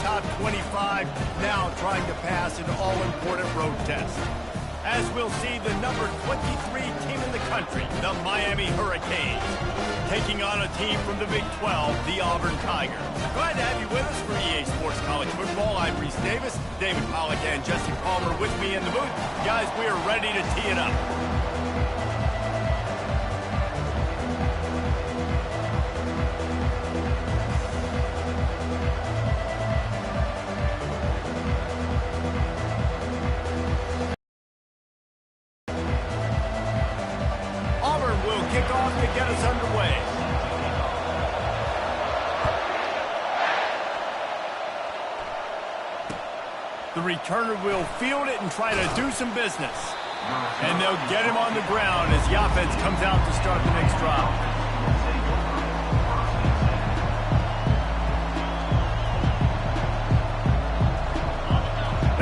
top 25, now trying to pass an all-important road test. As we'll see, the number 23 team in the country, the Miami Hurricanes, taking on a team from the Big 12, the Auburn Tigers. Glad to have you with us for EA Sports College Football. I'm Reese Davis, David Pollack and Jesse Palmer with me in the booth. Guys, we are ready to tee it up. Kick off to get us underway. The returner will field it and try to do some business. And they'll get him on the ground as the offense comes out to start the next drive.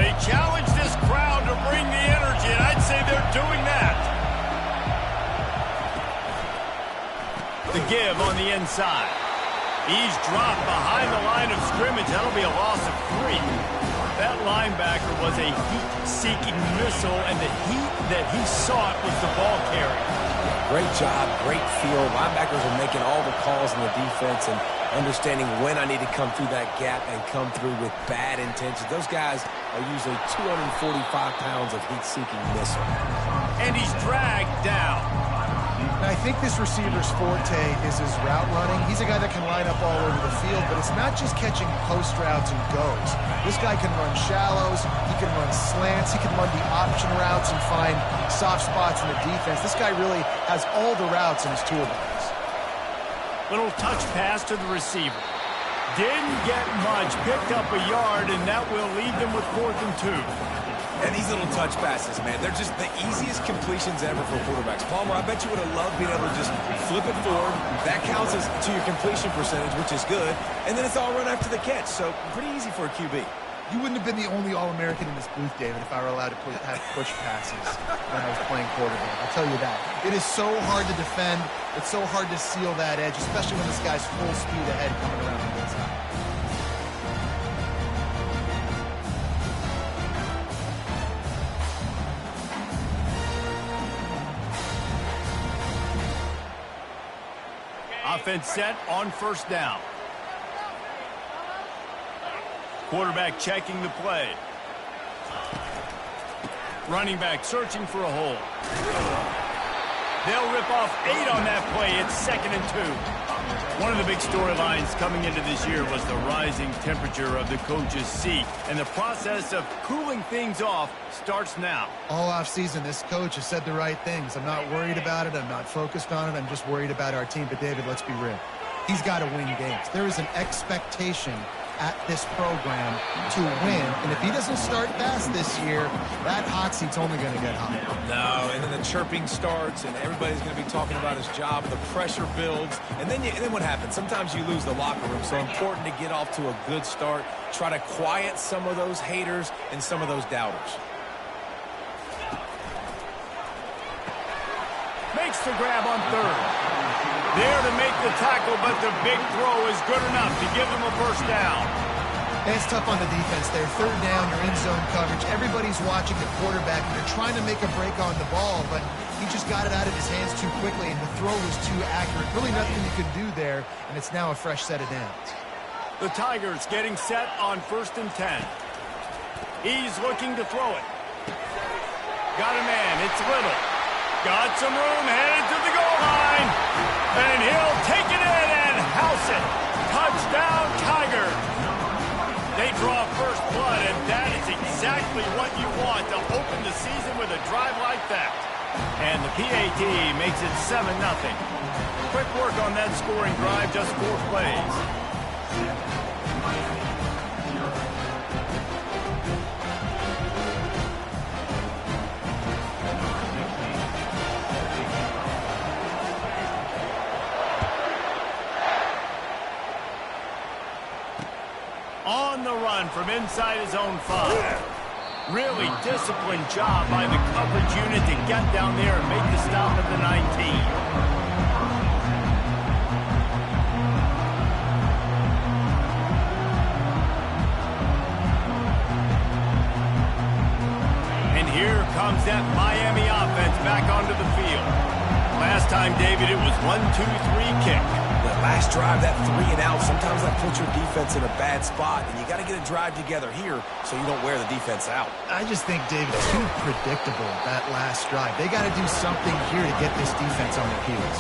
They challenge this crowd to bring the energy, and I'd say they're doing that. The give on the inside. He's dropped behind the line of scrimmage. That'll be a loss of 3. That linebacker was a heat-seeking missile, and the heat that he sought was the ball carrier. Great job, great feel. Linebackers are making all the calls in the defense and understanding when I need to come through that gap and come through with bad intentions. Those guys are usually 245 pounds of heat-seeking missile. And he's dragged down. I think this receiver's forte is his route running. He's a guy that can line up all over the field, but it's not just catching post routes and goes. This guy can run shallows, he can run slants, he can run the option routes and find soft spots in the defense. This guy really has all the routes in his toolbox. Little touch pass to the receiver. Didn't get much, picked up a yard, and that will leave them with 4th and 2. And these little touch passes, man, they're just the easiest completions ever for quarterbacks. Palmer, I bet you would have loved being able to just flip it forward. That counts as to your completion percentage, which is good. And then it's all run after the catch, so pretty easy for a QB. You wouldn't have been the only All-American in this booth, David, if I were allowed to have push passes when I was playing quarterback. I'll tell you that. It is so hard to defend. It's so hard to seal that edge, especially when this guy's full speed ahead coming around the inside. Offense set on 1st down. Quarterback checking the play. Running back searching for a hole. They'll rip off 8 on that play. It's 2nd and 2. One of the big storylines coming into this year was the rising temperature of the coach's seat. And the process of cooling things off starts now. All offseason, this coach has said the right things. I'm not worried about it. I'm not focused on it. I'm just worried about our team. But, David, let's be real. He's got to win games. There is an expectation at this program to win. And if he doesn't start fast this year, that hot seat's only going to get hotter. No, and then the chirping starts, and everybody's going to be talking about his job. The pressure builds, and then what happens? Sometimes you lose the locker room, so important to get off to a good start. Try to quiet some of those haters and some of those doubters. Makes the grab on 3rd. There to make the tackle, but the big throw is good enough to give them a 1st down. And it's tough on the defense there. 3rd down, you're in zone coverage. Everybody's watching the quarterback, and they're trying to make a break on the ball, but he just got it out of his hands too quickly, and the throw was too accurate. Really nothing you could do there, and it's now a fresh set of downs. The Tigers getting set on 1st and 10. He's looking to throw it. Got a man. It's Little. Got some room, headed to the goal line. And he'll take it in and house it. Touchdown, Tigers. They draw first blood, and that is exactly what you want to open the season with a drive like that. And the PAT makes it 7-0. Quick work on that scoring drive, just 4 plays. On the run from inside his own 5. Really disciplined job by the coverage unit to get down there and make the stop at the 19. brings that Miami offense back onto the field. Last time, David, it was 1-2-3 kick. That last drive, that 3 and out, sometimes that puts your defense in a bad spot, and you got to get a drive together here so you don't wear the defense out. I just think, David, too predictable, that last drive. They got to do something here to get this defense on their heels.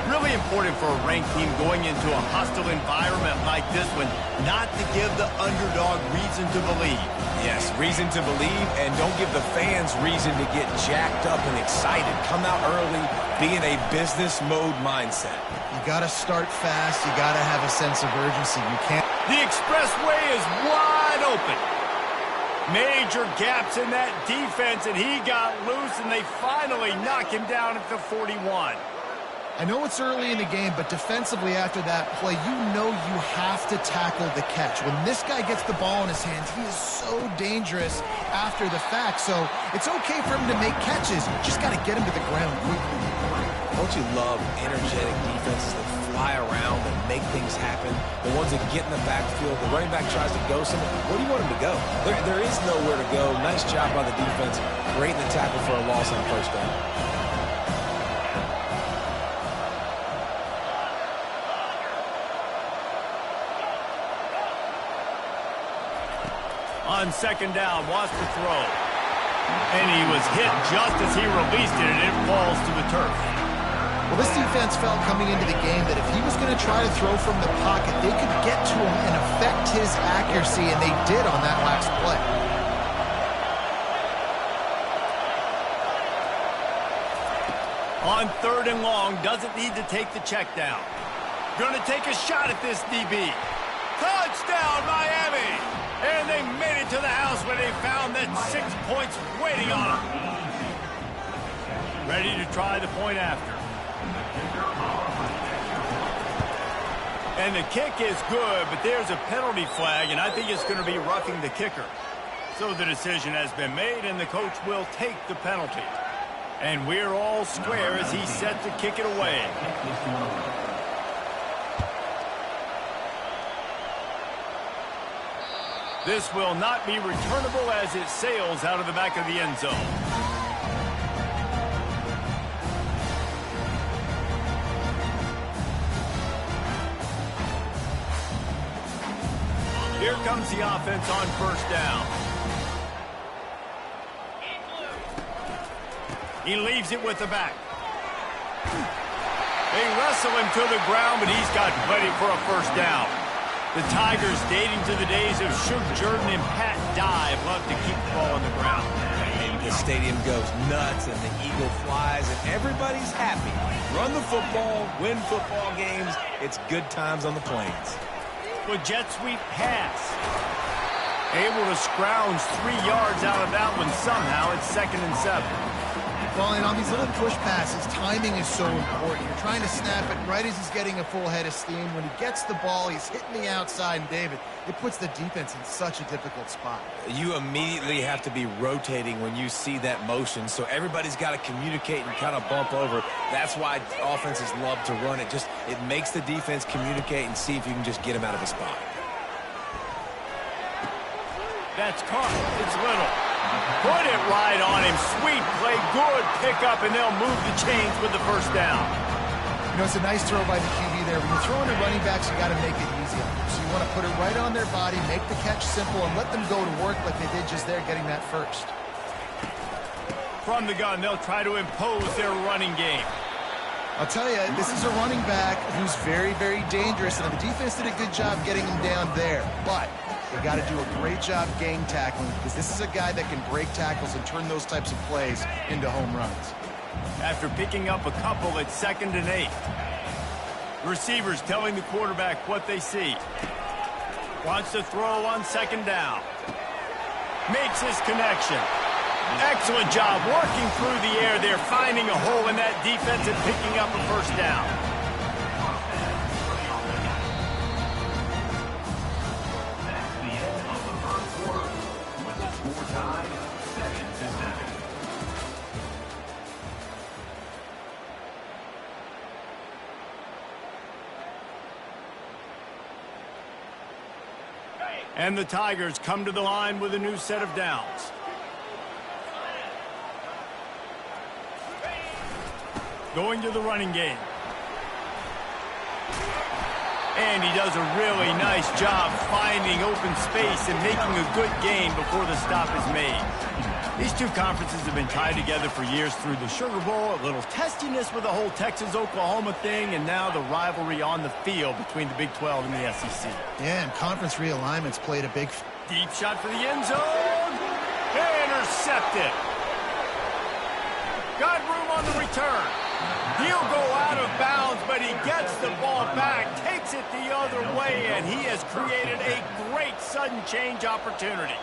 Really important for a ranked team going into a hostile environment like this one not to give the underdog reason to believe. Yes, reason to believe, and don't give the fans reason to get jacked up and excited. Come out early, be in a business mode mindset. You got to start fast. You got to have a sense of urgency. You can't. The expressway is wide open. Major gaps in that defense, and he got loose, and they finally knock him down at the 41. I know it's early in the game, but defensively after that play, you know you have to tackle the catch. When this guy gets the ball in his hands, he is so dangerous after the fact. So it's okay for him to make catches. You just got to get him to the ground quickly. Don't you love energetic defenses that fly around and make things happen? The ones that get in the backfield, the running back tries to go somewhere. Where do you want him to go? There is nowhere to go. Nice job by the defense. Great in the tackle for a loss on first down. On second down, wants to throw. And he was hit just as he released it, and it falls to the turf. Well, this defense felt coming into the game that if he was going to try to throw from the pocket, they could get to him and affect his accuracy, and they did on that last play. On third and long, doesn't need to take the check down. Going to take a shot at this DB. Touchdown, Miami! And they made it to the house where they found that 6 points waiting on them. Ready to try the point after. And the kick is good, but there's a penalty flag, and I think it's going to be roughing the kicker. So the decision has been made, and the coach will take the penalty. And we're all square as he's set to kick it away. This will not be returnable as it sails out of the back of the end zone. Here comes the offense on first down. He leaves it with the back. They wrestle him to the ground, but he's got plenty for a first down. The Tigers, dating to the days of Shug Jordan and Pat Dye, love to keep the ball on the ground. And the stadium goes nuts, and the eagle flies, and everybody's happy. Run the football, win football games. It's good times on the plains. With jet sweep pass. Able to scrounge 3 yards out of that one somehow. It's 2nd and 7. Well, and on these little push passes, timing is so important. You're trying to snap it right as he's getting a full head of steam. When he gets the ball, he's hitting the outside, and David, it puts the defense in such a difficult spot. You immediately have to be rotating when you see that motion, so everybody's got to communicate and kind of bump over. That's why offenses love to run it. It makes the defense communicate and see if you can just get him out of a spot. That's caught. It's Little. Put it right on him. Sweet play. Good pickup, and they'll move the chains with the first down. You know, it's a nice throw by the QB there. When you're throwing to running backs, you got to make it easy on them. So you want to put it right on their body, make the catch simple, and let them go to work like they did just there, getting that first. From the gun, they'll try to impose their running game. I'll tell you, this is a running back who's very, very dangerous, and the defense did a good job getting him down there. But they got to do a great job gang tackling, because this is a guy that can break tackles and turn those types of plays into home runs. After picking up a couple at 2nd and 8. Receivers telling the quarterback what they see. Wants to throw on 2nd down. Makes his connection. Excellent job working through the air there, finding a hole in that defense and picking up a first down. And the Tigers come to the line with a new set of downs. Going to the running game. And he does a really nice job finding open space and making a good gain before the stop is made. These two conferences have been tied together for years through the Sugar Bowl, a little testiness with the whole Texas-Oklahoma thing, and now the rivalry on the field between the Big 12 and the SEC. Yeah, and conference realignment's played a big... Deep shot for the end zone. Intercepted. Got room on the return. He'll go out of bounds, but he gets the ball back, takes it the other way, and he has created a great sudden change opportunity.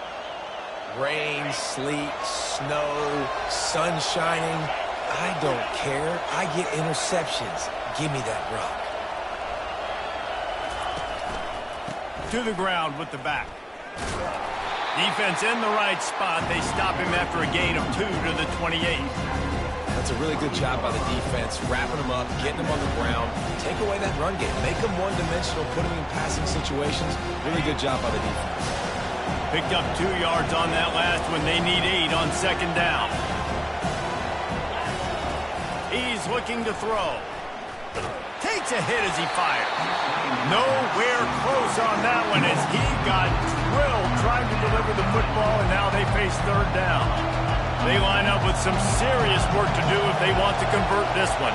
Rain, sleet, snow, sun shining. I don't care. I get interceptions. Give me that rock. To the ground with the back. Defense in the right spot. They stop him after a gain of 2 to the 28. That's a really good job by the defense, wrapping them up, getting them on the ground. Take away that run game. Make them one-dimensional, put them in passing situations. Really good job by the defense. Picked up 2 yards on that last one. They need 8 on second down. He's looking to throw. Takes a hit as he fires. Nowhere close on that one as he got drilled trying to deliver the football, and now they face third down. They line up with some serious work to do if they want to convert this one.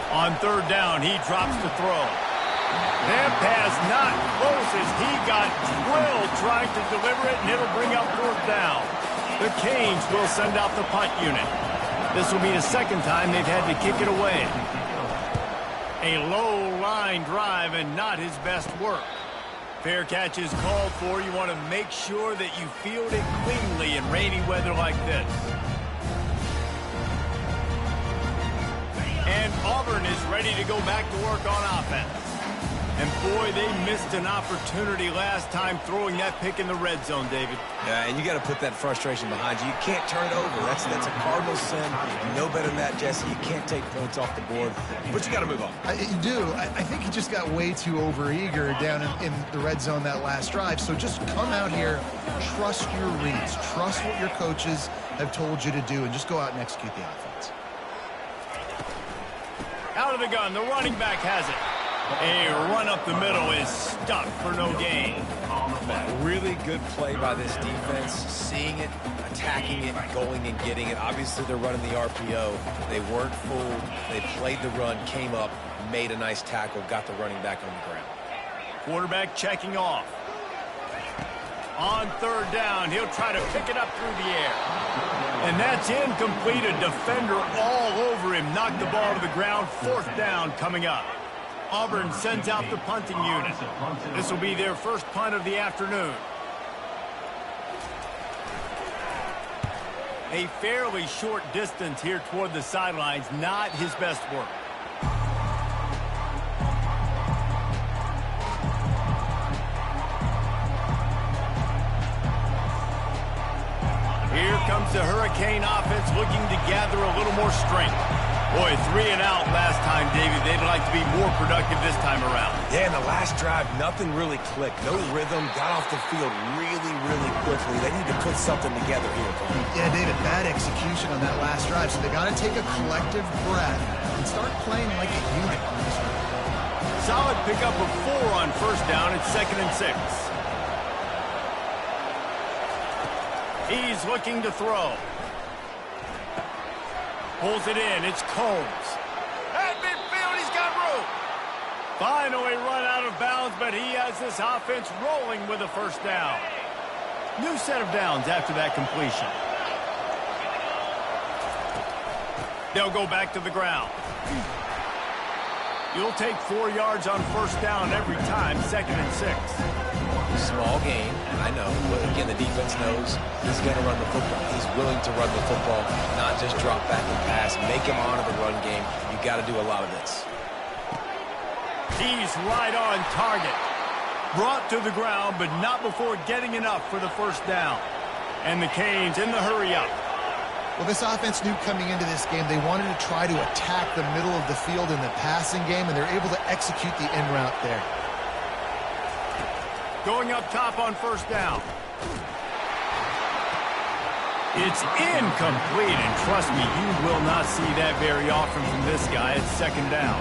On third down, he drops to throw. That pass not close as he got drilled trying to deliver it, and it'll bring up fourth down. The Canes will send out the punt unit. This will be the second time they've had to kick it away. A low-line drive and not his best work. Fair catch is called for. You want to make sure that you field it cleanly in rainy weather like this. And Auburn is ready to go back to work on offense. And boy, they missed an opportunity last time throwing that pick in the red zone, David. Yeah, and you got to put that frustration behind you. You can't turn it over. That's a cardinal sin. You know better than that, Jesse. You can't take points off the board. But you got to move on. You do. I think he just got way too overeager down in the red zone that last drive. So just come out here, trust your reads, trust what your coaches have told you to do, and just go out and execute the offense. Out of the gun, the running back has it. A run up the middle is stuck for no gain. Really good play by this defense, seeing it, attacking it, going and getting it. Obviously, they're running the RPO. They weren't fooled. They played the run, came up, made a nice tackle, got the running back on the ground. Quarterback checking off. On third down, he'll try to pick it up through the air. And that's incomplete. A defender all over him. Knocked the ball to the ground. Fourth down coming up. Auburn sends out the punting unit. This will be their first punt of the afternoon. A fairly short distance here toward the sidelines. Not his best work. Here comes the Hurricane offense looking to gather a little more strength. Boy, 3 and out last time, David. They'd like to be more productive this time around. Yeah, in the last drive, nothing really clicked. No rhythm, got off the field really, really quickly. They need to put something together here. Yeah, David, bad execution on that last drive. So they got to take a collective breath and start playing like a unit on this one. Solid pickup of 4 on first down. It's 2nd and 6. He's looking to throw. Pulls it in. It's Combs. At midfield, he's got room. Finally run out of bounds, but he has this offense rolling with a first down. New set of downs after that completion. They'll go back to the ground. You'll take 4 yards on first down every time, 2nd and 6. Small game, I know, but again, the defense knows he's going to run the football. He's willing to run the football, not just drop back and pass, make him honor the run game. You got to do a lot of this. He's right on target. Brought to the ground, but not before getting enough for the first down. And the Canes in the hurry up. Well, this offense knew coming into this game they wanted to try to attack the middle of the field in the passing game, and they're able to execute the in route there. Going up top on first down. It's incomplete, and trust me, you will not see that very often from this guy. It's second down.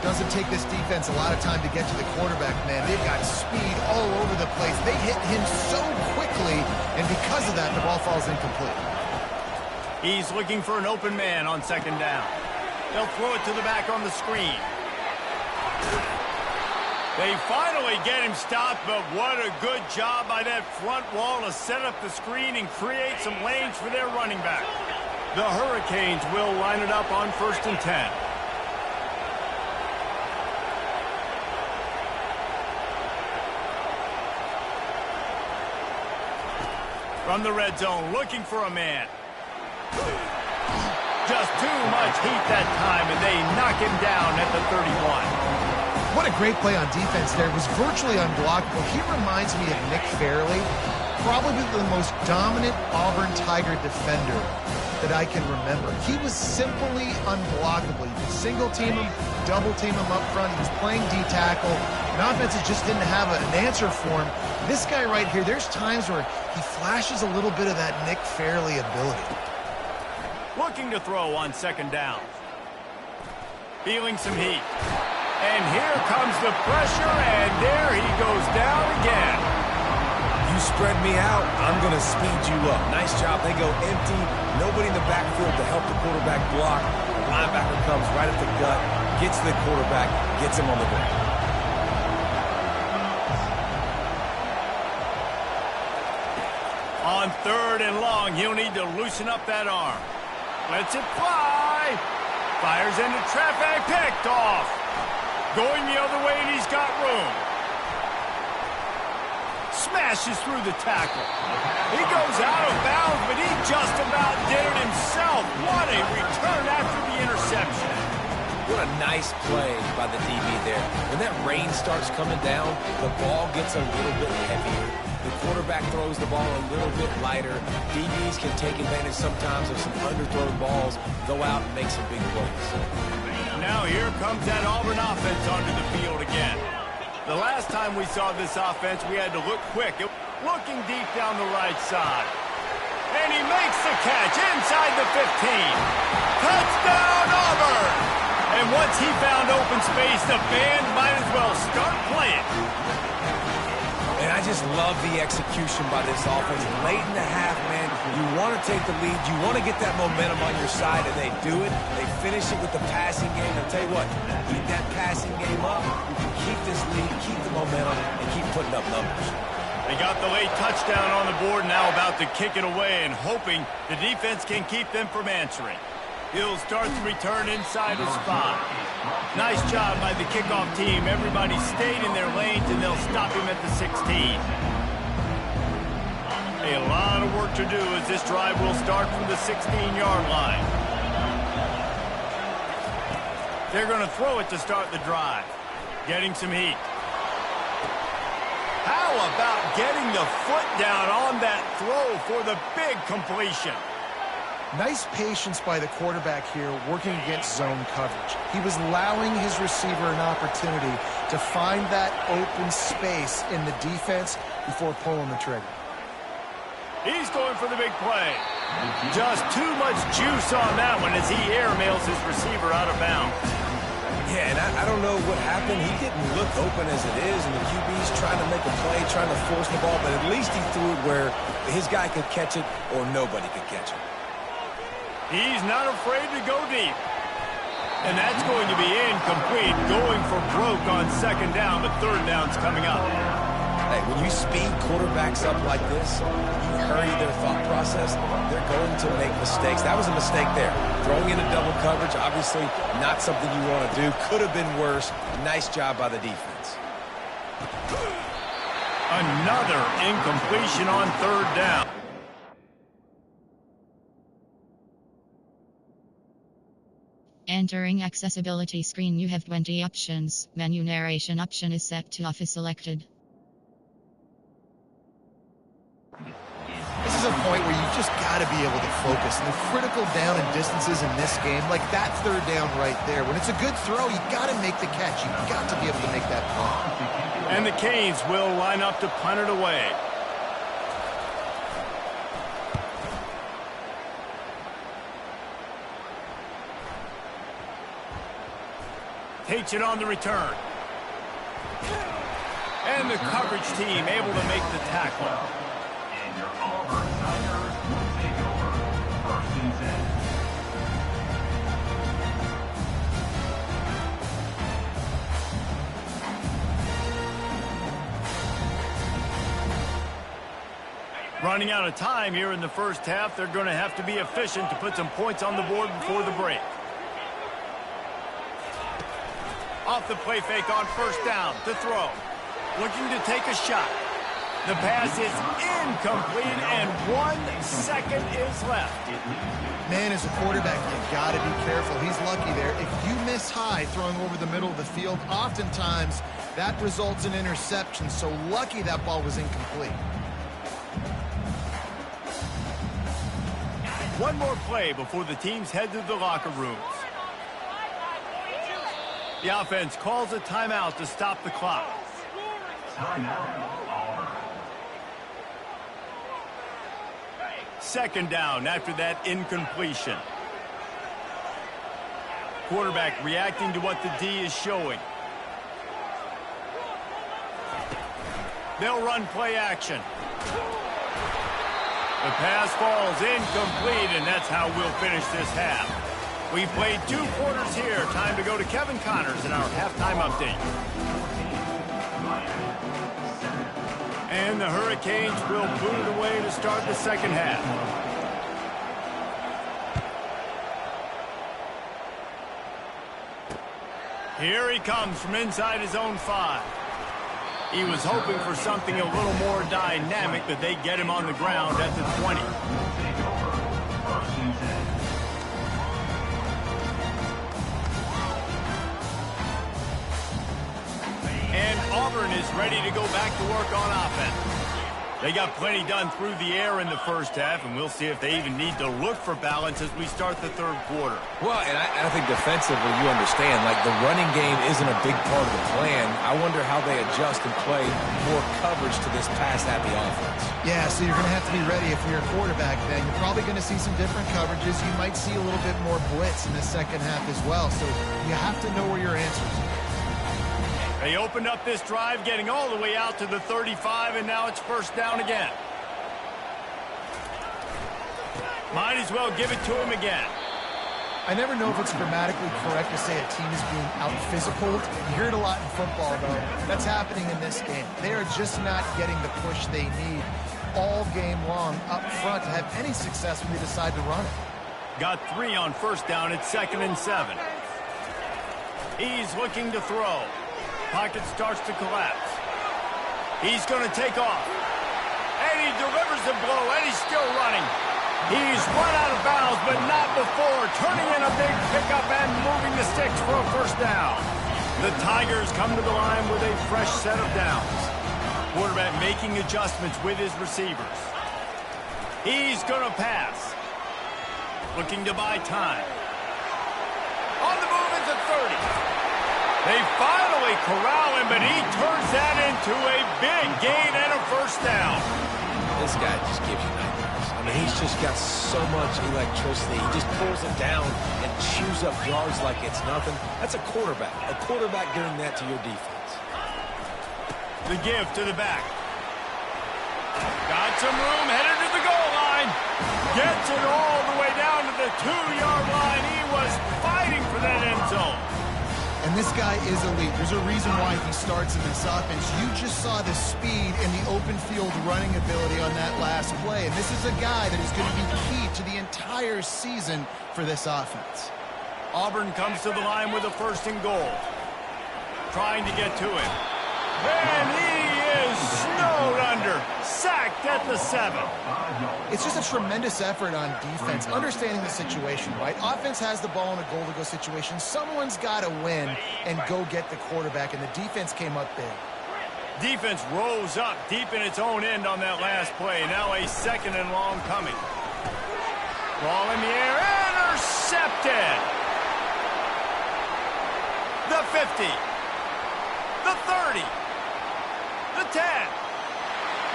Doesn't take this defense a lot of time to get to the quarterback, man. They've got speed all over the place. They hit him so quickly, and because of that, the ball falls incomplete. He's looking for an open man on second down. They'll throw it to the back on the screen. They finally get him stopped, but what a good job by that front wall to set up the screen and create some lanes for their running back. The Hurricanes will line it up on 1st and 10. From the red zone, looking for a man. Just too much heat that time, and they knock him down at the 31. What a great play on defense there. It was virtually unblockable. He reminds me of Nick Fairley, probably the most dominant Auburn Tiger defender that I can remember. He was simply unblockable. You could single team him, double team him up front. He was playing D-tackle, and offenses just didn't have an answer for him. This guy right here, there's times where he flashes a little bit of that Nick Fairley ability. Looking to throw on second down. Feeling some heat. And here comes the pressure, and there he goes down again. You spread me out, I'm going to speed you up. Nice job. They go empty. Nobody in the backfield to help the quarterback block. The linebacker comes right at the gut, gets the quarterback, gets him on the ground. On 3rd and long, he'll need to loosen up that arm. Lets it fly. Fires into traffic, picked off. Going the other way, and he's got room. Smashes through the tackle. He goes out of bounds, but he just about did it himself. What a return after the interception. What a nice play by the DB there. When that rain starts coming down, the ball gets a little bit heavier. The quarterback throws the ball a little bit lighter. DBs can take advantage sometimes of some underthrown balls, go out and make some big plays. Now here comes that Auburn offense onto the field again. The last time we saw this offense, we had to look quick. Looking deep down the right side. And he makes the catch inside the 15. Touchdown, Auburn! And once he found open space, the band might as well start playing. And I just love the execution by this offense. Late in the half, man, you want to take the lead. You want to get that momentum on your side, and they do it. They finish it with the passing game. I'll tell you what, keep that passing game up. You can keep this lead, keep the momentum, and keep putting up numbers. They got the late touchdown on the board, now about to kick it away and hoping the defense can keep them from answering. He'll start the return inside his spot. Nice job by the kickoff team. Everybody stayed in their lanes, and they'll stop him at the 16. A lot of work to do as this drive will start from the 16-yard line. They're going to throw it to start the drive. Getting some heat. How about getting the foot down on that throw for the big completion? Nice patience by the quarterback here working against zone coverage. He was allowing his receiver an opportunity to find that open space in the defense before pulling the trigger. He's going for the big play. Just too much juice on that one as he airmails his receiver out of bounds. Yeah, and I don't know what happened. He didn't look open as it is, and the QB's trying to make a play, trying to force the ball, but at least he threw it where his guy could catch it or nobody could catch it. He's not afraid to go deep. And that's going to be incomplete, going for broke on second down, but third down's coming up. Hey, when you speed quarterbacks up like this, you hurry their thought process, they're going to make mistakes. That was a mistake there. Throwing into double coverage, obviously not something you want to do. Could have been worse. Nice job by the defense. Another incompletion on third down. Entering accessibility screen, you have 20 options. Menu narration option is set to off is selected. This is is a point where you've just got to be able to focus. And the critical down and distances in this game, like that third down right there, when it's a good throw, you got to make the catch. You've got to be able to make that play. And the Canes will line up to punt it away. Takes it on the return. And the coverage team able to make the tackle. And your Auburn Tigers will take over 1st and 10. Running out of time here in the first half. They're going to have to be efficient to put some points on the board before the break. Off the play fake on first down to throw. Looking to take a shot. The pass is incomplete and 1 second is left. Man, as a quarterback, you got to be careful. He's lucky there. If you miss high throwing over the middle of the field, oftentimes that results in interception. So lucky that ball was incomplete. One more play before the teams head to the locker rooms. The offense calls a timeout to stop the clock. Timeout, Auburn. Second down after that incompletion. Quarterback reacting to what the D is showing. They'll run play action. The pass falls incomplete, and that's how we'll finish this half. We played 2 quarters here. Time to go to Kevin Connors in our halftime update. And the Hurricanes will boot it away to start the second half. Here he comes from inside his own 5. He was hoping for something a little more dynamic, but they get him on the ground at the 20. And Auburn is ready to go back to work on offense. They got plenty done through the air in the first half, and we'll see if they even need to look for balance as we start the third quarter. Well, and I think defensively, you understand, like the running game isn't a big part of the plan. I wonder how they adjust and play more coverage to this pass-happy offense. Yeah, so you're going to have to be ready if you're a quarterback then. You're probably going to see some different coverages. You might see a little bit more blitz in the second half as well, so you have to know where your answers are. They opened up this drive, getting all the way out to the 35, and now it's first down again. Might as well give it to him again. I never know if it's grammatically correct to say a team is being out-physicaled. You hear it a lot in football, though. That's happening in this game. They are just not getting the push they need all game long up front to have any success when they decide to run it. Got 3 on first down at 2nd and 7. He's looking to throw. Pocket starts to collapse. He's going to take off. And he delivers the blow, and he's still running. He's run out of bounds, but not before turning in a big pickup and moving the sticks for a first down. The Tigers come to the line with a fresh set of downs. Quarterback making adjustments with his receivers. He's going to pass. Looking to buy time. On the move at the 30. They finally corral him, but he turns that into a big gain and a first down. This guy just gives you nightmares. I mean, he's just got so much electricity. He just pulls it down and chews up yards like it's nothing. That's a quarterback. A quarterback doing that to your defense. The give to the back. Got some room, headed to the goal line. Gets it all the way down to the 2-yard line. He was fighting for that end zone. And this guy is elite. There's a reason why he starts in this offense. You just saw the speed and the open field running ability on that last play. And this is a guy that is going to be key to the entire season for this offense. Auburn comes to the line with a 1st and goal. Trying to get to him. And he is snowed under. Sacked at the 7. It's just a tremendous effort on defense, understanding the situation, right? Offense has the ball in a goal-to-go situation. Someone's got to win and go get the quarterback, and the defense came up big. Defense rose up deep in its own end on that last play. Now a second and long coming. Ball in the air, intercepted. The 50, the 30, the 10,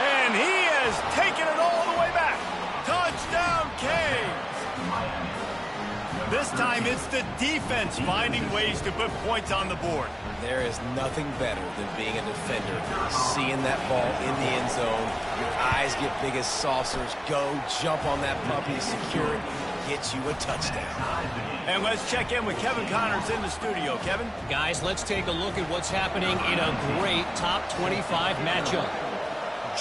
and he has taken it all the way back. Touchdown, Canes. This time it's the defense finding ways to put points on the board. There is nothing better than being a defender. Seeing that ball in the end zone, your eyes get big as saucers. Go, jump on that puppy, secure it, get you a touchdown. And let's check in with Kevin Connors in the studio. Kevin? Guys, let's take a look at what's happening in a great top 25 matchup.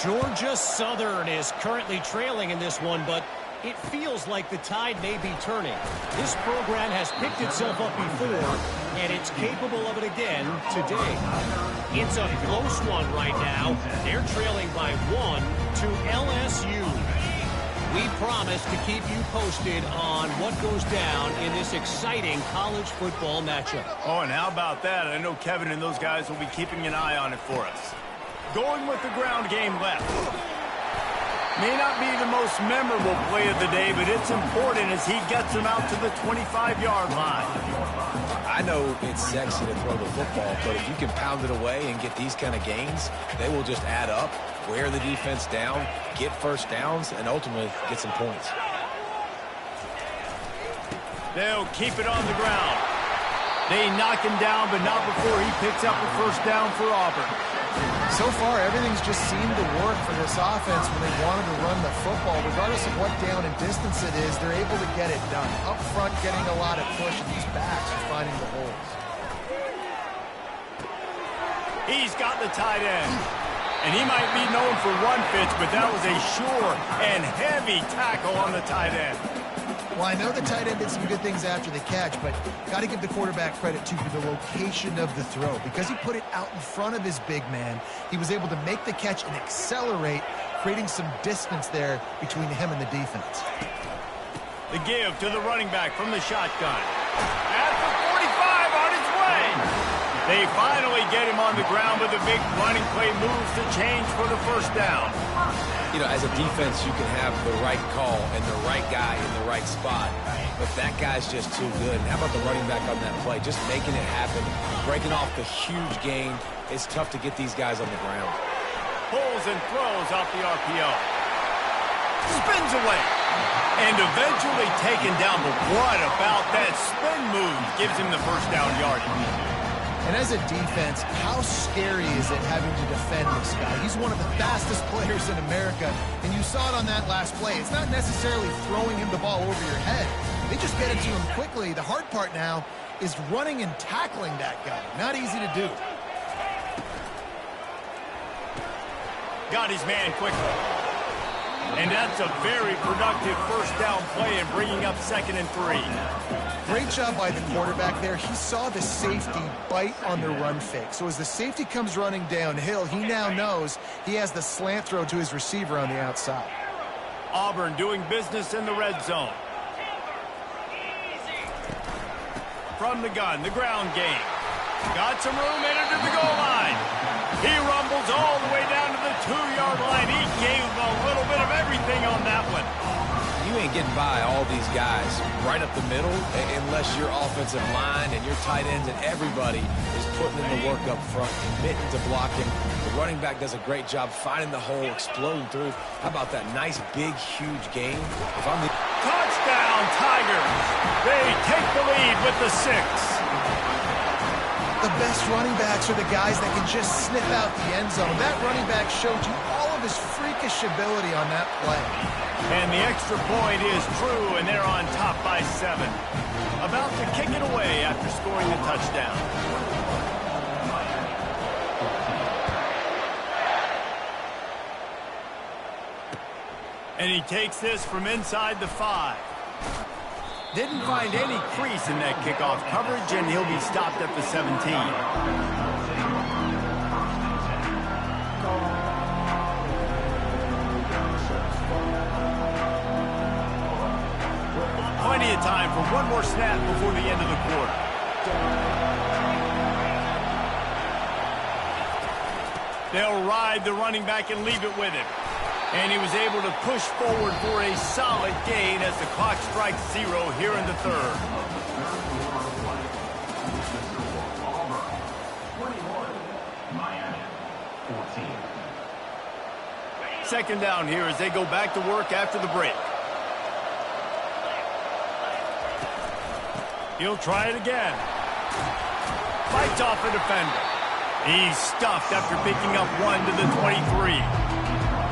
Georgia Southern is currently trailing in this one, but it feels like the tide may be turning. This program has picked itself up before, and it's capable of it again today. It's a close one right now. They're trailing by 1 to LSU. We promise to keep you posted on what goes down in this exciting college football matchup. Oh, and how about that? I know Kevin and those guys will be keeping an eye on it for us. Going with the ground game left. May not be the most memorable play of the day, but it's important as he gets them out to the 25-yard line. I know it's sexy to throw the football, but if you can pound it away and get these kind of gains, they will just add up, wear the defense down, get first downs, and ultimately get some points. They'll keep it on the ground. They knock him down, but not before he picks up a first down for Auburn. So far, everything's just seemed to work for this offense when they wanted to run the football. Regardless of what down and distance it is, they're able to get it done. Up front, getting a lot of push, and these backs are finding the holes. He's got the tight end. And he might be known for one pitch, but that was a sure and heavy tackle on the tight end. Well, I know the tight end did some good things after the catch, but got to give the quarterback credit, too, for the location of the throw. Because he put it out in front of his big man, he was able to make the catch and accelerate, creating some distance there between him and the defense. The give to the running back from the shotgun. At the 45 on his way. They finally get him on the ground, but the big running play moves to change for the first down. You know, as a defense, you can have the right call and the right guy in the right spot, but that guy's just too good. And how about the running back on that play? Just making it happen, breaking off the huge gain. It's tough to get these guys on the ground. Pulls and throws off the RPO. Spins away. And eventually taken down, but what about that spin move gives him the first down yardage? And as a defense, how scary is it having to defend this guy? He's one of the fastest players in America, and you saw it on that last play. It's not necessarily throwing him the ball over your head. They just get it to him quickly. The hard part now is running and tackling that guy. Not easy to do. Got his man quickly. And that's a very productive first down play and bringing up 2nd and 3. Great job by the quarterback there. He saw the safety bite on the run fake. So as the safety comes running downhill, he now knows he has the slant throw to his receiver on the outside. Auburn doing business in the red zone. From the gun, the ground game. Got some room in it to the goal line. He rumbles all the way down to the 2-yard line. He gave a little bit of everything on that one. You ain't getting by all these guys right up the middle unless your offensive line and your tight ends and everybody is putting in the work up front, committing to blocking. The running back does a great job finding the hole, exploding through. How about that nice, big, huge gain? If I'm the Touchdown, Tigers. They take the lead with the 6. The best running backs are the guys that can just sniff out the end zone. That running back showed you all of his freakish ability on that play. And the extra point is true, and they're on top by 7. About to kick it away after scoring the touchdown. And he takes this from inside the 5. Didn't find any crease in that kickoff coverage, and he'll be stopped at the 17. Plenty of time for one more snap before the end of the quarter. They'll ride the running back and leave it with him. And he was able to push forward for a solid gain as the clock strikes 0 here in the third. Auburn, 21, Miami, 14. Second down here as they go back to work after the break. He'll try it again. Fights off a defender. He's stuffed after picking up 1 to the 23.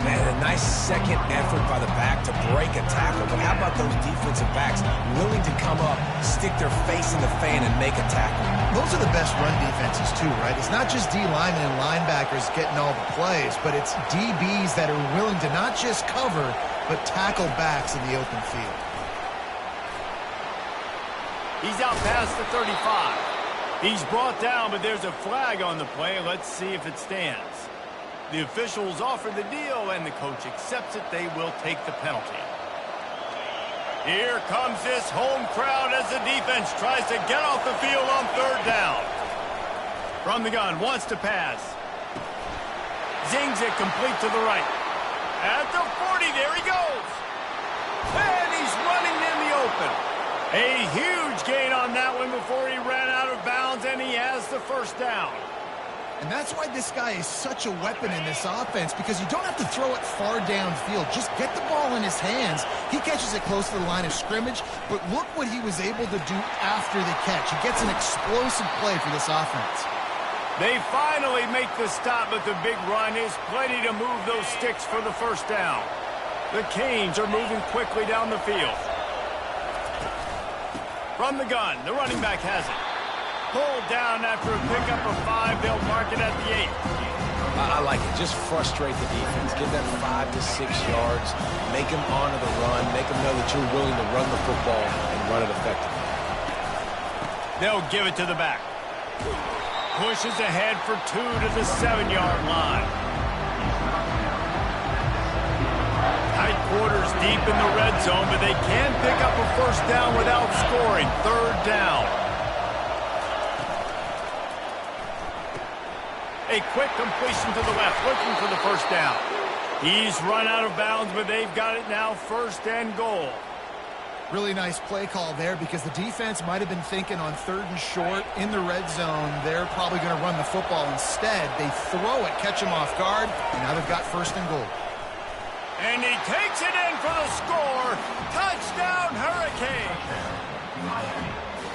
Man, a nice second effort by the back to break a tackle. But how about those defensive backs willing to come up, stick their face in the fan, and make a tackle? Those are the best run defenses, too, right? It's not just D linemen and linebackers getting all the plays, but it's DBs that are willing to not just cover, but tackle backs in the open field. He's out past the 35. He's brought down, but there's a flag on the play. Let's see if it stands. The officials offer the deal, and the coach accepts it. They will take the penalty. Here comes this home crowd as the defense tries to get off the field on third down. From the gun, wants to pass. Zings it complete to the right. At the 40, there he goes. And he's running in the open. A huge gain on that one before he ran out of bounds, and he has the first down. And that's why this guy is such a weapon in this offense, because you don't have to throw it far downfield. Just get the ball in his hands. He catches it close to the line of scrimmage, but look what he was able to do after the catch. He gets an explosive play for this offense. They finally make the stop, but the big run is plenty to move those sticks for the first down. The Canes are moving quickly down the field. From the gun, the running back has it. Pulled down after a pickup of 5. They'll mark it at the 8. I like it. Just frustrate the defense. Give that 5 to 6 yards. Make them honor the run. Make them know that you're willing to run the football and run it effectively. They'll give it to the back. Pushes ahead for 2 to the 7-yard line. Tight quarters deep in the red zone, but they can pick up a first down without scoring. Third down. A quick completion to the left, looking for the first down. He's run out of bounds, but they've got it now, first and goal. Really nice play call there, because the defense might have been thinking on 3rd and short in the red zone. They're probably going to run the football instead. They throw it, catch him off guard, and now they've got first and goal. And he takes it in for the score. Touchdown, Hurricane.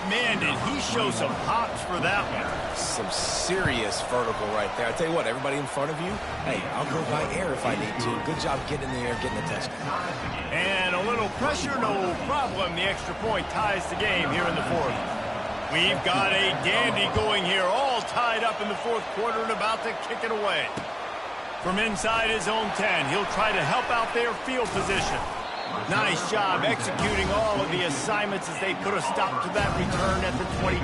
Man, did he show some hops for that one. Some serious vertical right there. I tell you what, everybody in front of you, hey, I'll go by air if I need to. Good job getting in the air, getting the touchdown. And a little pressure, no problem. The extra point ties the game here in the fourth. We've got a dandy going here, all tied up in the fourth quarter and about to kick it away. From inside his own 10, he'll try to help out their field position. Nice job executing all of the assignments as they put a stop to that return at the 22.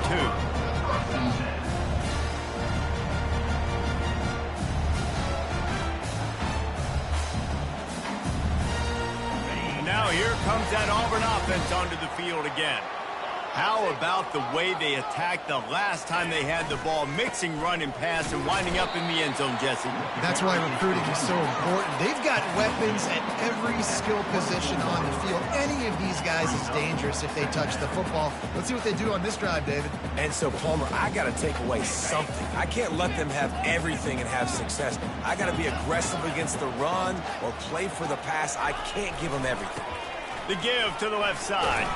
Now here comes that Auburn offense onto the field again. How about the way they attacked the last time they had the ball, mixing run and pass and winding up in the end zone, Jesse? That's why recruiting is so important. They've got weapons at every skill position on the field. Any of these guys is dangerous if they touch the football. Let's see what they do on this drive, David. And so, Palmer, I got to take away something. I can't let them have everything and have success. I got to be aggressive against the run or play for the pass. I can't give them everything. The give to the left side.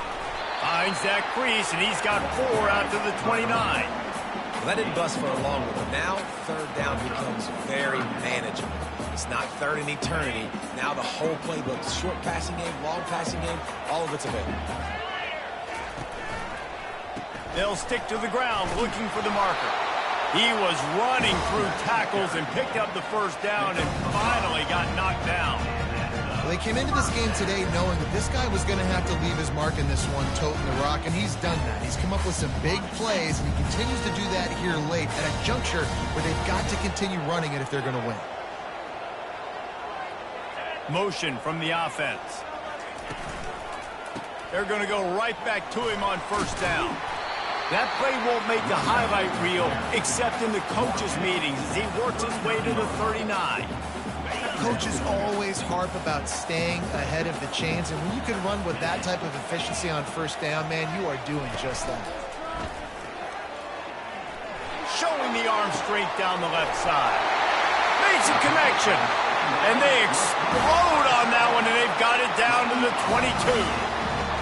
Finds that crease, and he's got 4 out to the 29. Well, that didn't bust for a long one, but now third down becomes very manageable. It's not third in eternity. Now the whole playbook, short passing game, long passing game, all of it's available. They'll stick to the ground looking for the marker. He was running through tackles and picked up the first down and finally got knocked down. Well, they came into this game today knowing that this guy was going to have to leave his mark in this one, toting the rock, and he's done that. He's come up with some big plays, and he continues to do that here late at a juncture where they've got to continue running it if they're going to win. Motion from the offense. They're going to go right back to him on first down. That play won't make the highlight reel except in the coaches' meetings as he works his way to the 39. Coaches always harp about staying ahead of the chains, and when you can run with that type of efficiency on first down, man, you are doing just that. Showing the arm strength down the left side. Makes a connection. And they explode on that one, and they've got it down to the 22.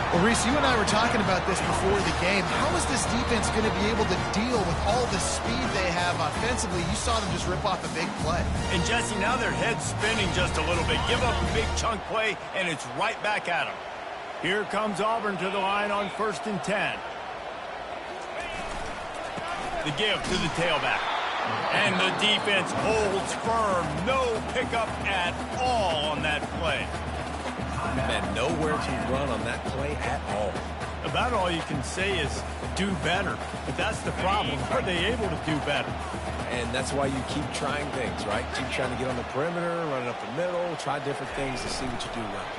Well, Reese, you and I were talking about this before the game. How is this defense going to be able to deal with all the speed they have offensively? You saw them just rip off a big play. And, Jesse, now their head's spinning just a little bit. Give up a big chunk play, and it's right back at them. Here comes Auburn to the line on 1st and 10. The give to the tailback. And the defense holds firm. No pickup at all on that play. Man, nowhere to run on that play at all. About all you can say is do better. But that's the problem. Are they able to do better? And that's why you keep trying things, right? Keep trying to get on the perimeter, run it up the middle, try different things to see what you do well.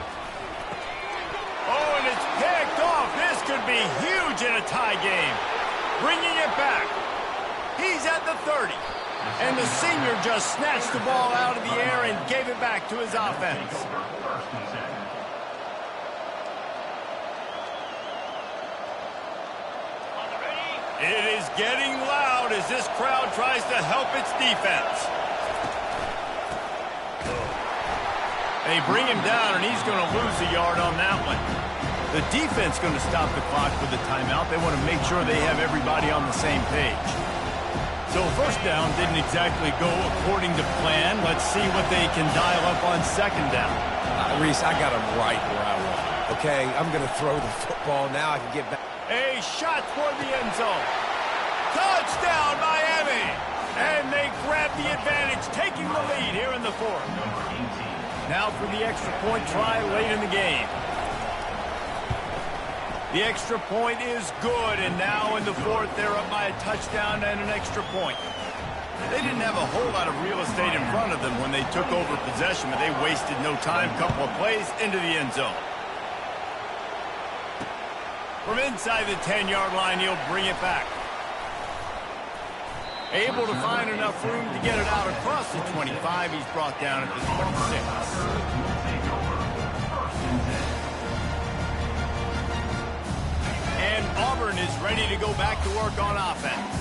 Oh, and it's picked off. This could be huge in a tie game. Bringing it back. He's at the 30. And the senior just snatched the ball out of the air and gave it back to his offense. It is getting loud as this crowd tries to help its defense. They bring him down, and he's going to lose a yard on that one. The defense going to stop the clock with the timeout. They want to make sure they have everybody on the same page. So first down didn't exactly go according to plan. Let's see what they can dial up on second down. Reese, I got him right where I want. Okay, I'm going to throw the football. Now I can get back. A shot toward the end zone. Touchdown, Miami! And they grab the advantage, taking the lead here in the fourth. Now for the extra point try late in the game. The extra point is good, and now in the fourth, they're up by a touchdown and an extra point. They didn't have a whole lot of real estate in front of them when they took over possession, but they wasted no time. Couple of plays into the end zone. From inside the 10-yard line, he'll bring it back. Able to find enough room to get it out across the 25. He's brought down at the 26. And Auburn is ready to go back to work on offense.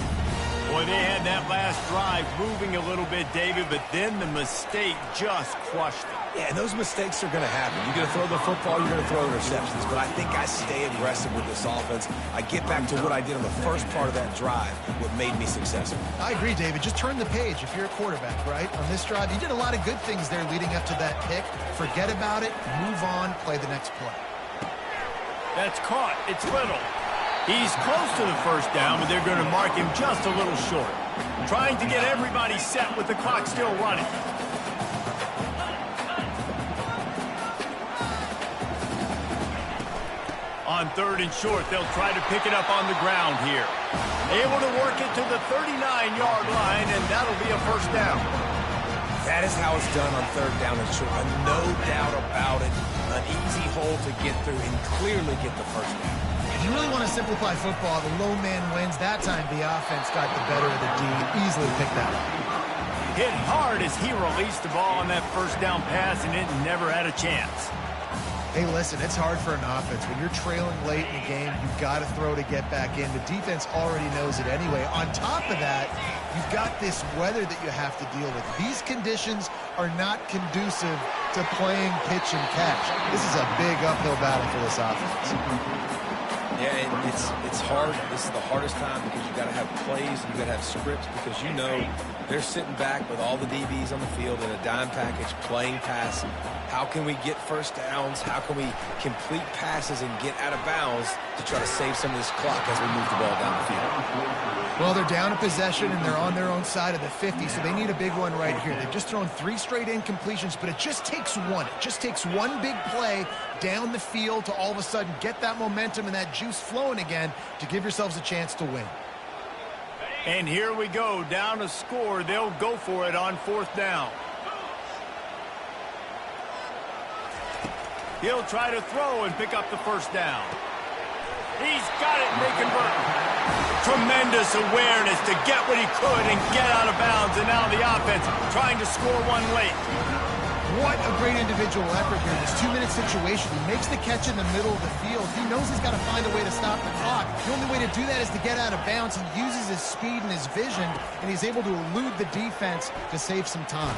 Boy, they had that last drive moving a little bit, David, but then the mistake just crushed them. Yeah, and those mistakes are going to happen. You're going to throw the football, you're going to throw interceptions. But I think I stay aggressive with this offense. I get back to what I did on the first part of that drive, what made me successful. I agree, David. Just turn the page if you're a quarterback, right? On this drive, you did a lot of good things there leading up to that pick. Forget about it, move on, play the next play. That's caught. It's Little. He's close to the first down, but they're going to mark him just a little short. Trying to get everybody set with the clock still running. On third and short, they'll try to pick it up on the ground here. Able to work it to the 39-yard line, and that'll be a first down. That is how it's done on third down and short. No doubt about it. An easy hole to get through and clearly get the first down. If you really want to simplify football, the low man wins. That time the offense got the better of the D. Easily picked that up. Hit hard as he released the ball on that first down pass, and it never had a chance. Hey, listen, it's hard for an offense. When you're trailing late in the game, you've got to throw to get back in. The defense already knows it anyway. On top of that, you've got this weather that you have to deal with. These conditions are not conducive to playing pitch and catch. This is a big uphill battle for this offense. Yeah, and it's hard. This is the hardest time because you got to have plays, you got to have scripts because you know they're sitting back with all the DBs on the field in a dime package playing pass. How can we get first downs? How can we complete passes and get out of bounds to try to save some of this clock as we move the ball down the field? Well, they're down a possession, and they're on their own side of the 50, so they need a big one right here. They've just thrown 3 straight incompletions, but it just takes one. It just takes one big play down the field to all of a sudden get that momentum and that juice flowing again to give yourselves a chance to win. And here we go, down a score. They'll go for it on fourth down. He'll try to throw and pick up the first down. He's got it, and they convert. Tremendous awareness to get what he could and get out of bounds. And now the offense trying to score one late. What a great individual effort here. This 2-minute situation. He makes the catch in the middle of the field. He knows he's got to find a way to stop the clock. The only way to do that is to get out of bounds. He uses his speed and his vision, and he's able to elude the defense to save some time.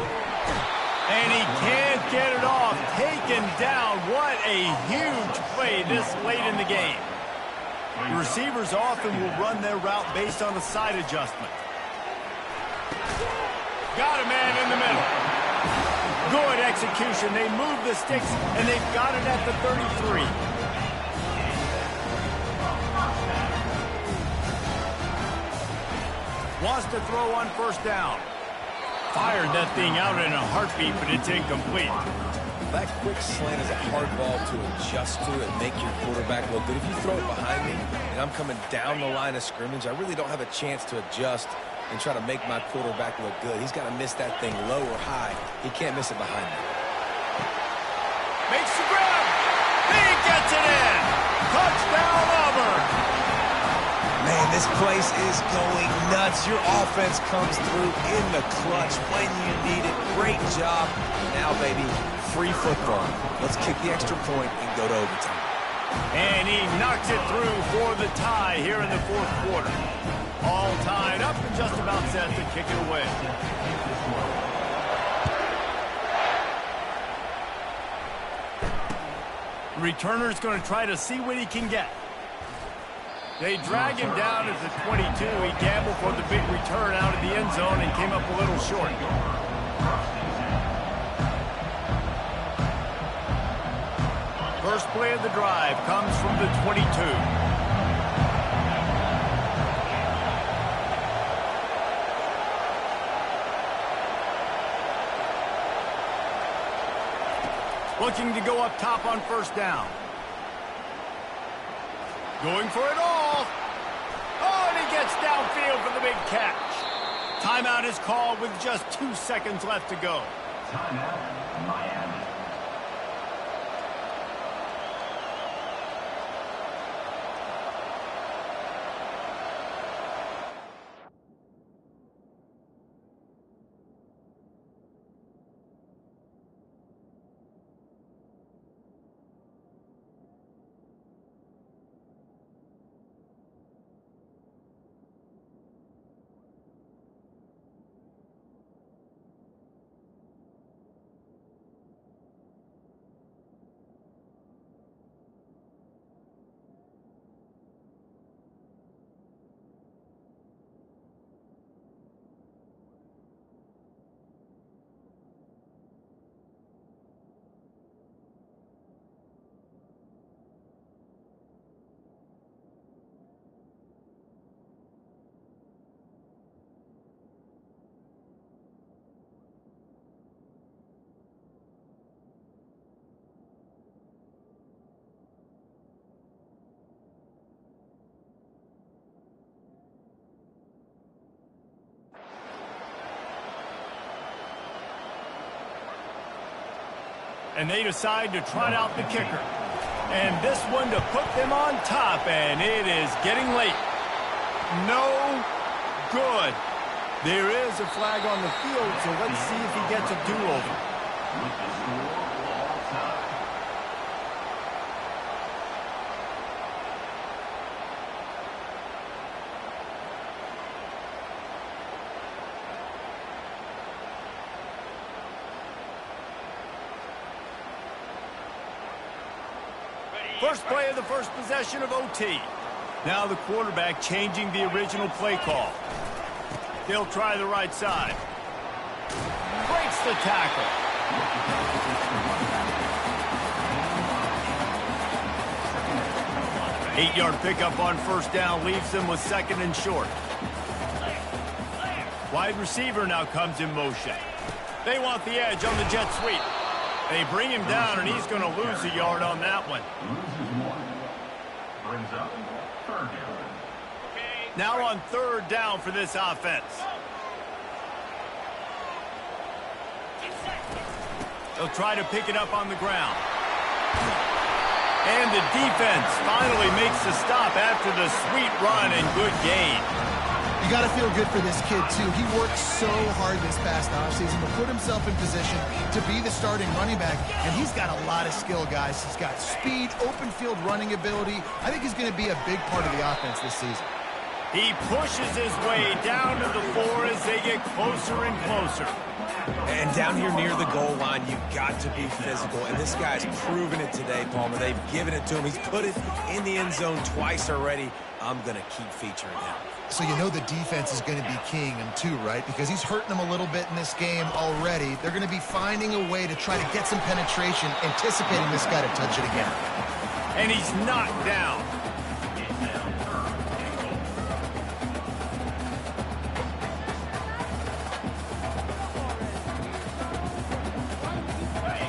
And he can't get it off. Taken down. What a huge play this late in the game. The receivers often will run their route based on a side adjustment. Got a man in the middle. Good execution. They move the sticks, and they've got it at the 33. Wants to throw on first down. Fired that thing out in a heartbeat, but it's incomplete. That quick slant is a hard ball to adjust to and make your quarterback look good. If you throw it behind me and I'm coming down the line of scrimmage, I really don't have a chance to adjust and try to make my quarterback look good. He's got to miss that thing low or high. He can't miss it behind me. Makes the grab. He gets it in. Touchdown, Auburn. Man, this place is going nuts. Your offense comes through in the clutch when you need it. Great job. Now, baby, free football. Let's kick the extra point and go to overtime. And he knocks it through for the tie here in the fourth quarter. All tied up and just about set to kick it away. The returner's going to try to see what he can get. They drag him down at the 22. He gambled for the big return out of the end zone and came up a little short. First play of the drive comes from the 22. Looking to go up top on first down. Going for it all. Oh, and he gets downfield for the big catch. Timeout is called with just 2 seconds left to go. Timeout, Miami. And they decide to trot out the kicker. And this one to put them on top, and it is getting late. No good. There is a flag on the field, so let's see if he gets a do-over. With the score all time. First play of the first possession of OT. Now the quarterback changing the original play call. They'll try the right side. Breaks the tackle. 8-yard pickup on first down leaves them with second and short. Wide receiver now comes in motion. They want the edge on the jet sweep. They bring him down, and he's going to lose a yard on that one. Loses one. Brings up third down. Now on third down for this offense. They'll try to pick it up on the ground. And the defense finally makes the stop after the sweet run and good gain. You got to feel good for this kid, too. He worked so hard this past offseason to put himself in position to be the starting running back, and he's got a lot of skill, guys. He's got speed, open field running ability. I think he's going to be a big part of the offense this season. He pushes his way down to the floor as they get closer and closer. And down here near the goal line, you've got to be physical. And this guy's proven it today, Palmer. They've given it to him. He's put it in the end zone twice already. I'm going to keep featuring him. So you know the defense is going to be keying him too, right? Because he's hurting them a little bit in this game already. They're going to be finding a way to try to get some penetration, anticipating this guy to touch it again. And he's knocked down.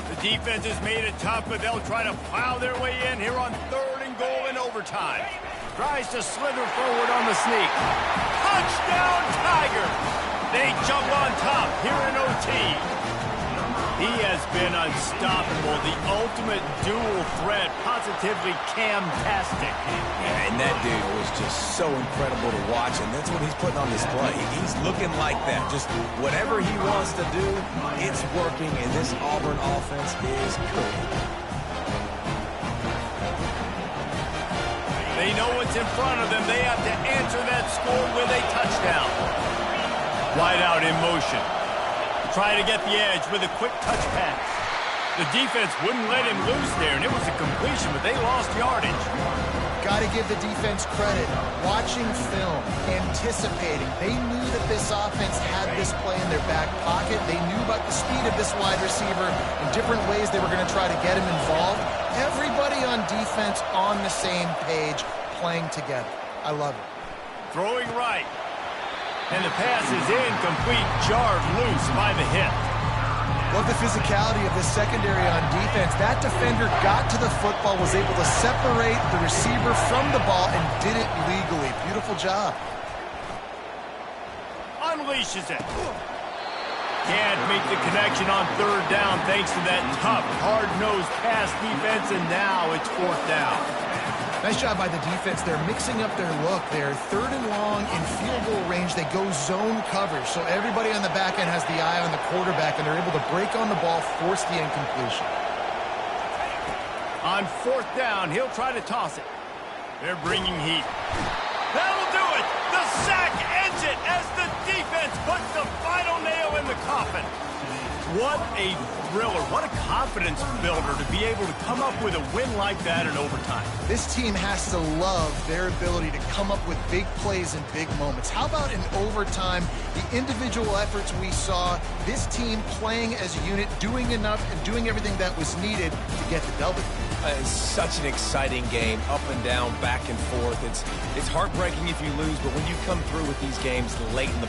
The defense has made it tough, but they'll try to plow their way in here on 3rd and goal in overtime. Tries to slither forward on the sneak. Touchdown, Tiger! They jump on top here in OT. He has been unstoppable. The ultimate dual threat. Positively Cam-tastic. And that dude was just so incredible to watch, and that's what he's putting on display. He's looking like that. Just whatever he wants to do, it's working, and this Auburn offense is cooking. They know what's in front of them. They have to answer that score with a touchdown. Wide out in motion. Try to get the edge with a quick touch pass. The defense wouldn't let him loose there, and it was a completion, but they lost yardage. Got to give the defense credit. Watching film, anticipating. They knew that this offense had this play in their back pocket. They knew about the speed of this wide receiver and different ways they were going to try to get him involved. Everybody on defense on the same page, playing together. I love it. Throwing right. And the pass is incomplete, jarred loose by the hip. Love the physicality of this secondary on defense. That defender got to the football, was able to separate the receiver from the ball, and did it legally. Beautiful job. Unleashes it. Can't make the connection on 3rd down thanks to that tough, hard-nosed pass defense, and now it's 4th down. Nice job by the defense. They're mixing up their look. They're 3rd and long in field goal range. They go zone coverage, so everybody on the back end has the eye on the quarterback, and they're able to break on the ball, force the incompletion. On 4th down, he'll try to toss it. They're bringing heat. That'll do it! The sack ends it as the defense puts the final nail in the coffin. What a thriller. What a confidence builder to be able to come up with a win like that in overtime. This team has to love their ability to come up with big plays and big moments. How about in overtime, the individual efforts we saw, this team playing as a unit, doing enough and doing everything that was needed to get the W. It's such an exciting game, up and down, back and forth. It's heartbreaking if you lose, but when you come through with these games late in the